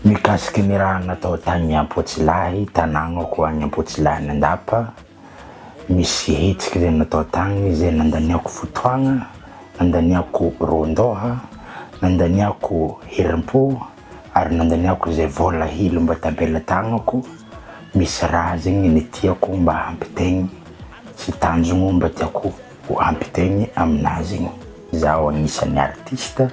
Mikasiky ny raha natao tagny Ampotsilahy, tanagnako agny Ampotsilahy Nandapa, misy hetsiky zay natao tagny zay nandaniako fotoagna, nandaniako rondoha, nandaniako herim-po, ary nandaniako zay vola hilo mba tabela tagnako. Misy raha zegny ny tiako mba hampitegny, sy tanjogno mba tiako hampitegny aminazy igny. Zaho agnisan'ny artiste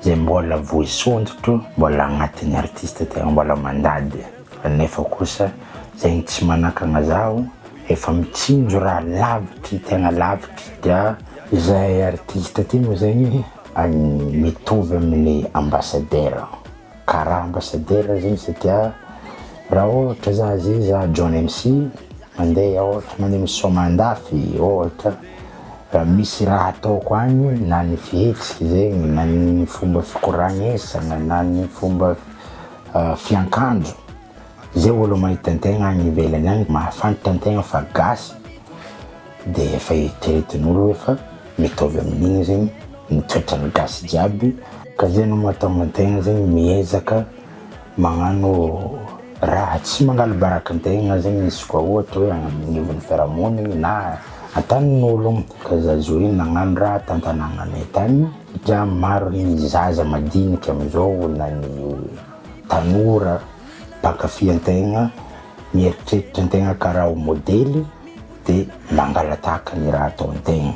zay mbola voisondrotro, mbola agnatin'ny artiste tegna mbola mandady. Nefa kosa zegny tsy manakagna zaho, efa mitsinjo raha lavitry, tegna lavitry. Dia zahay artiste ty moa zegny mitovy amin'ny ambassadeur. Karaha ambassadeur zegny satria raha ohatra za John MC mandeha ohatra mandeha misoma andafy ohatra, raha misy raha ataoko agny na ny fihetsiky zegny na ny fomba fikoragnesagna na ny fomba fiankanjo, zay olo mahita antegna agny ivelany agny mahafantatra antegna fa gasy, dia efa eritreretin'olo efa mitovy amin'igny zegny ny toetrany gasy jiaby. Ka zay no mahatonga antegna zegny miezaka magnano raha tsy mangalabaraka antegna zegny, misy koa ohatra hoe agnivon'ny fiarahamonigny na atanin'olo. Ka zazo iny nagnano raha tantanananay tagny satria maro ny zaza madinika amizao na ny tanora mpankafy antegna mieritreritry antegna karaha ho modely dia mangalataka ny raha atao antegna.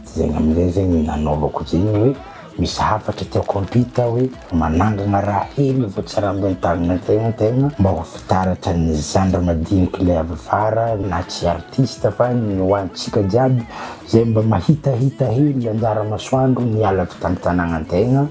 Zegny amizay zegny nanaovako zegny hoe misy hafatra tiako ampita hoe manangana raha hely vao tsy raha ambony tagnana antegna mba ho fitaratra ny zandra madiniky le avy afara na tsy artiste fa ny hoantsika jiaby zay mba mahitahita hely anjara masoandro miala avy tamy tanagna antegna,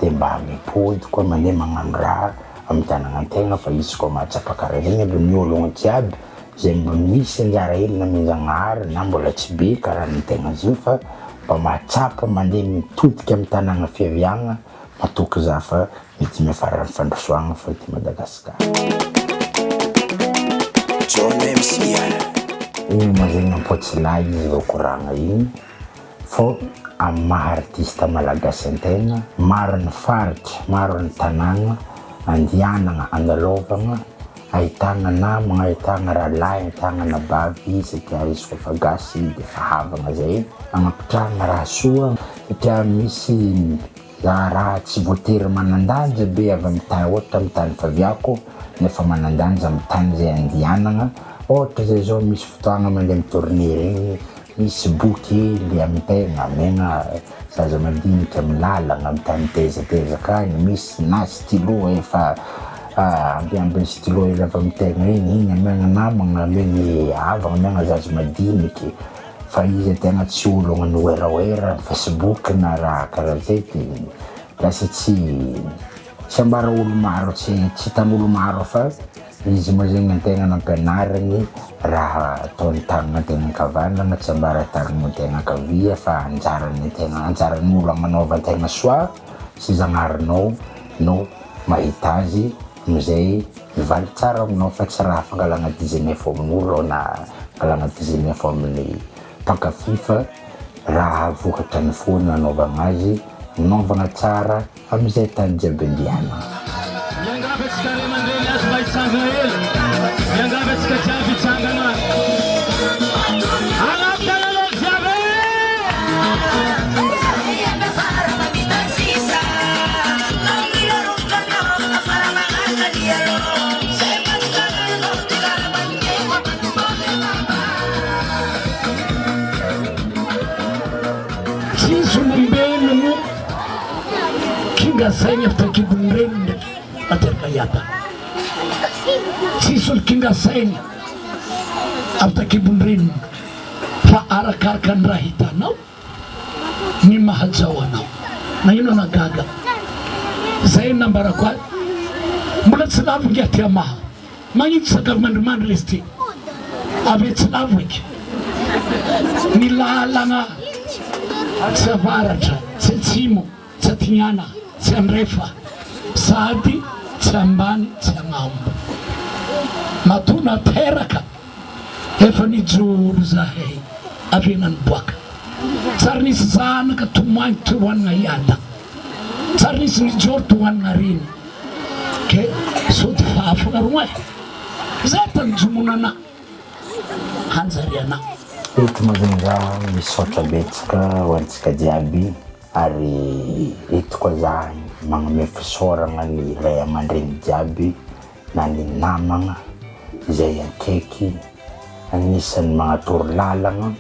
dia mba mipody koa mandeha magnano raha amy tanagna antegna. Fa izy koa mahatsapa karaha zegny aloha ny ologno jiaby zay mba misy anjara hely na min-Jagnahary na mbola tsy be karaha ny tegna zio, fa mba mahatsapa mandeha mitodika amy tanagna fiaviagna, matoky za fa mety miafarany fandrosoagna fa ty Madagasikara. John MC igny ma zegny Ampotsilahy izy vao koragna igny, fô amy maha artiste malagasy antegna maro ny faritry, maro ny tanàgna andianagna, andalovagna, ahitagna namagna, ahitagna rahalahy, ahitagna nabavy satria izy koa fa gasy dia fa havagna zay, agnapitrahana raha soa satria misy raha tsy voatery manandanja be avy amy tany ohatra amy tany faviako nefa manandanja amy tany zay andianagna. Ohatra zay zao misy fotoagna mandeha amy tournée regny, misy boky hely amy tegna amena zaza madinika amy lalagna amy tany tezatezaka agny, misy na stylo efa ambiambin'ny stylo hely avy amy tegna igny amegna namagna, amegny havagna, amegna zaza madiniky. Fa izy tegna tsy olo agnano hoerahoera Facebook na raha karaha zay, lasa tsy ambara olo maro, tsy hitan'olo maro, fa izy moa zegny antegna nampianarigny raha ataon'ny tagnana antegna ankavanagna, tsy ambara tagnana antegna ankavia fa anjaran'olo agnanaova antegna soa sy Zagnaharinao no mahita azy amizay mivaly tsara aminao, fa tsy raha fangalagna dizenefo amin'olo na fangalagna dizenefo amin'ny mpankafy, fa raha vokatra ny fony anaovagna azy, naovagna tsara amizay tany jiaby andianagna. Miangavantsika ray aman-dreny azy mba hitsangana hely, miangavantsika jiaby hitsangana agnatananao jiaby. Tsisy olombelogno kinga saigny after kibonireny ndraiky ateraka hiata. Tsisy olo kinga saigny after kibonireny, fa arakaraka ny raha hitanao ny mahajao anao. Na ino anagaga zay nambarako azy mbola tsy lavo ngia ty amaha magnino sakafo mandrimandry lesy ty avy tsy lavo eky ny lalagna tsy avaratra, tsy atsimo, tsy atignana, tsy andrefa, sady tsy ambany, tsy agnambo. Matona teraka efa nijoro zahay avy naniboaka. Tsara nisy zanaka tomoagny toanagna hiada. Saris ni jortuan ngarin ke sot fafu ngarumai zatan jumunana hanzariana itu mazinga misotra betsaka wantsika jiaby ary itu koa za magnome fisaoragna ny ray aman-dreny jiaby na ny namagna izay akaiky agnisan'ny magnatoro lalagna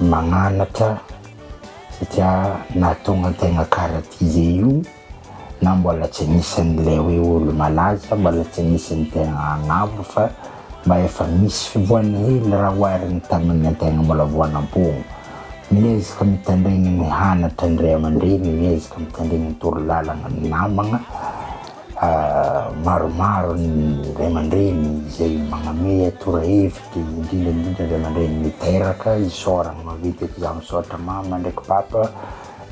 magnanatra satria nahatonga tegna karaty zay io na mbola tsy anisan'ilay hoe olo malaza mbola tsy anisan'ny tegna agnabo fa mba efa misy fivoahany hely raha ohariny tamin'ny antegna mbola voanam-poagno miezaka mitandregny ny hanatra ny ray aman-dreny miezaka mitandregny ny toro lalagna ny namagna maromaro ny ray aman-dreny izay magname torohevitry indrindra ray aman-dreny miteraka isaoragna mavitiky za misaotra mama ndraiky papa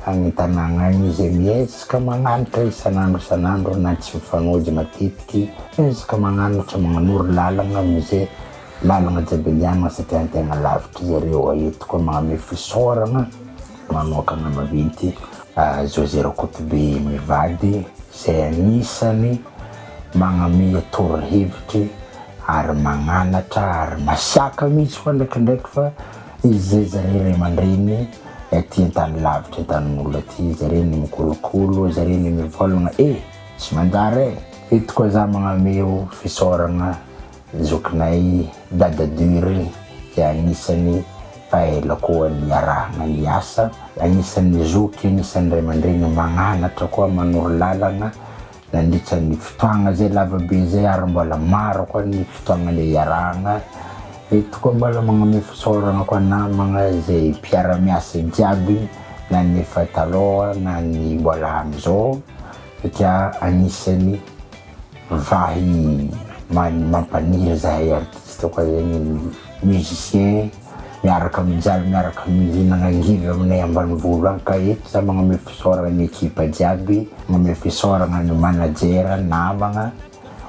agny tanàgna agny izay miezaka magnanatra isan'andro na tsy mifanojy matetiky miezaka magnanatra magnanoro lalagna amizay lalagna jiaby andianagna satria antegna lavitry zareo eto koa magname fisaoragna manokagna maventy José Rakotobe Mivady izay anisany magname torohevitry ary magnanatra ary masiaka mihitsy koa ndraikindraiky fa izy zare ray aman-dreny aty an-tany lavitra an-tanin'olo aty zareny mikolokolo zareny mivolagna tsy manjary eto koa za magnameo fisaoragna zokinay dada dury izay anisany faela koa ny arahagna ny asa agnisan'ny zoky agnisan'ny ray aman-dreny magnanatra koa manoro lalagna nandritra ny fotoagna zay lavabe zay ary mbola maro koa ny fotoagna le iarahagna eto koa mbola magname fisaoragna koa namagna izay mpiara-miasa jiaby na ny efa taloha na ny mbola amizao satria anisany vahy mampaniry zahay artiste koa zegny musicien miaraka mijaly miaraka mihinagna angivy aminay ambanivolo agny ka eto za magname fisaoragna ny ekipa jiaby magname fisaoragna ny manager namagna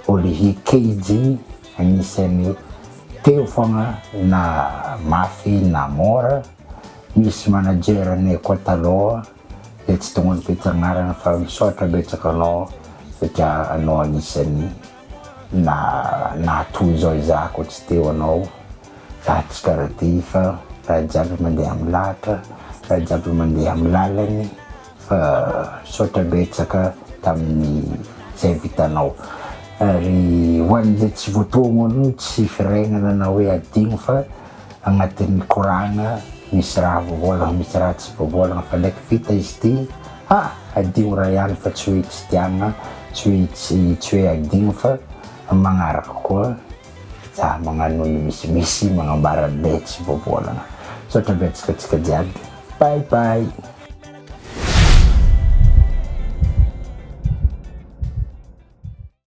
Olivier Keiji anisany teo fogna na mafy na mora misy manager anay koa taloha zay tsy tonga nipetragnarana fa misaotra betsaka anao satria anao anisany nahatoy zao izaho koa tsy teo anao za tsy karaha ty fa raha jiaby mandeha amin'ny lahatra raha jiaby mandeha amin'ny lalany fa misaotra betsaka tamin'ny zay vitanao ary hoan'izay tsy voatogno ano tsy firegnana na hoe adigno fa agnatin'ny koragna misy raha voavolagna misy raha tsy voavolagna fa ndraiky vita izy ty adigno raha ihany fa tsy hoe tsy tiagna tsy hoe adigno fa magnaraka koa za magnano ny misimisy magnambara le tsy voavolagna misaotra betsaka atsika jiaby bye bye